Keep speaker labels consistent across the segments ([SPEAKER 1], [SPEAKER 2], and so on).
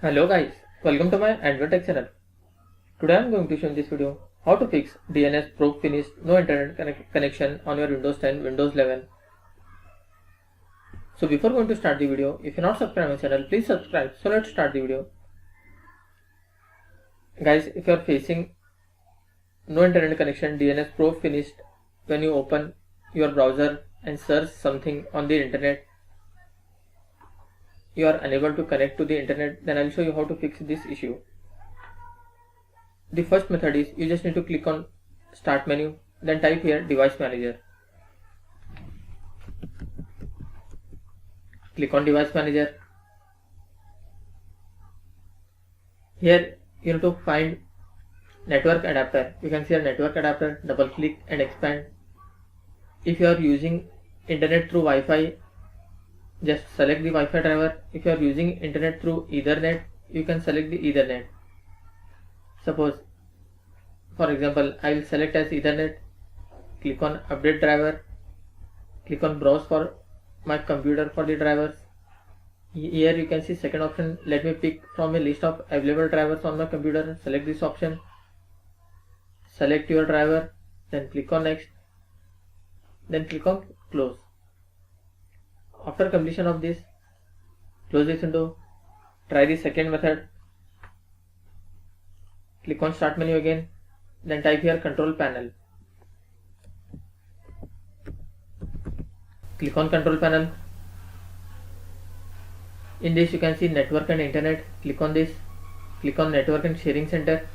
[SPEAKER 1] Hello guys, welcome to my AndWin Tech channel. Today I am going to show in this video how to fix DNS probe finished no internet connection on your Windows 10, Windows 11. So before going to start the video, if you are not subscribed to my channel, please subscribe. So let's start the video. Guys, if you are facing no internet connection, DNS probe finished when you open your browser and search something on the internet, you are unable to connect to the internet, then I will show you how to fix this issue. The first method is you just need to click on start menu, then type here device manager. Click on device manager. Here you need to find network adapter. You can see a network adapter, double click and expand. If you are using internet through Wi-Fi, just select the Wi-Fi driver. If you are using internet through Ethernet, you can select the Ethernet. Suppose, for example, I will select as Ethernet, click on update driver, click on browse for my computer for the drivers. Here you can see second option, let me pick from a list of available drivers on my computer. Select this option, select your driver, then click on next, then click on close. After completion of this, close this window. Try the second method. Click on start menu again, then type here control panel. Click on control panel. In this you can see network and internet. Click on this. Click on network and sharing center.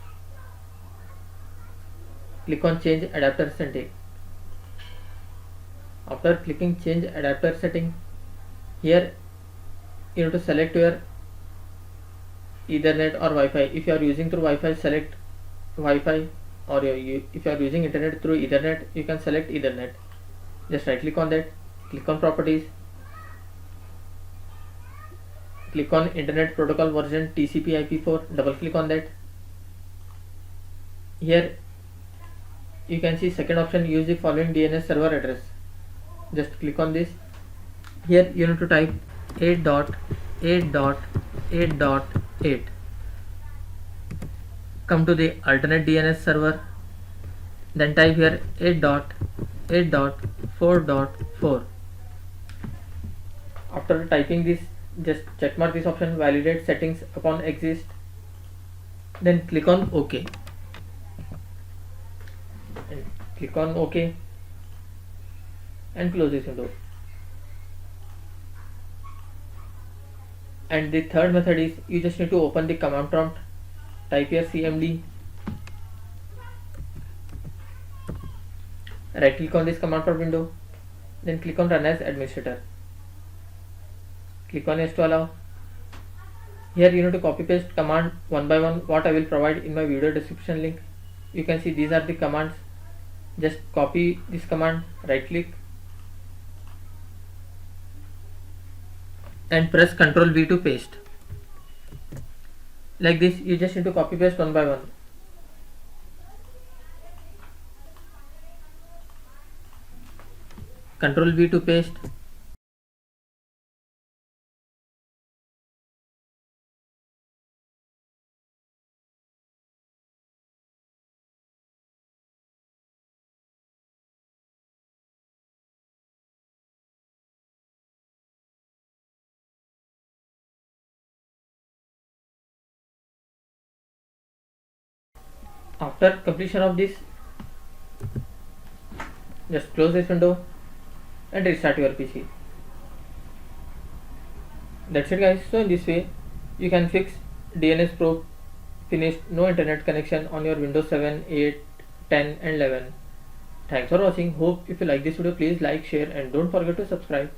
[SPEAKER 1] Click on change adapter setting. After clicking change adapter setting, here you need to select your Ethernet or Wi-Fi. If you are using through Wi-Fi, select Wi-Fi, or if you are using internet through Ethernet, you can select Ethernet. Just right click on that, click on properties, click on internet protocol version TCP IP4, double click on that. Here you can see second option, use the following DNS server address. Just click on this. Here you need to type 8.8.8.8. Come to the alternate DNS server, then type here 8.8.4.4. After typing this, just check mark this option, validate settings upon exist, then click on OK, and click on OK and close this window. And the third method is you just need to open the command prompt, type here cmd, right click on this command prompt window, then click on run as administrator. Click on yes to allow. Here you need to copy paste command one by one what I will provide in my video description link. You can see these are the commands. Just copy this command, right click and press Ctrl V to paste. Like this, you just need to copy paste one by one. Ctrl V to paste. After completion of this, just close this window and restart your PC. That's it guys. So in this way you can fix DNS probe finished no internet connection on your Windows 7, 8, 10 and 11. Thanks for watching. Hope if you like this video, please like, share and don't forget to subscribe.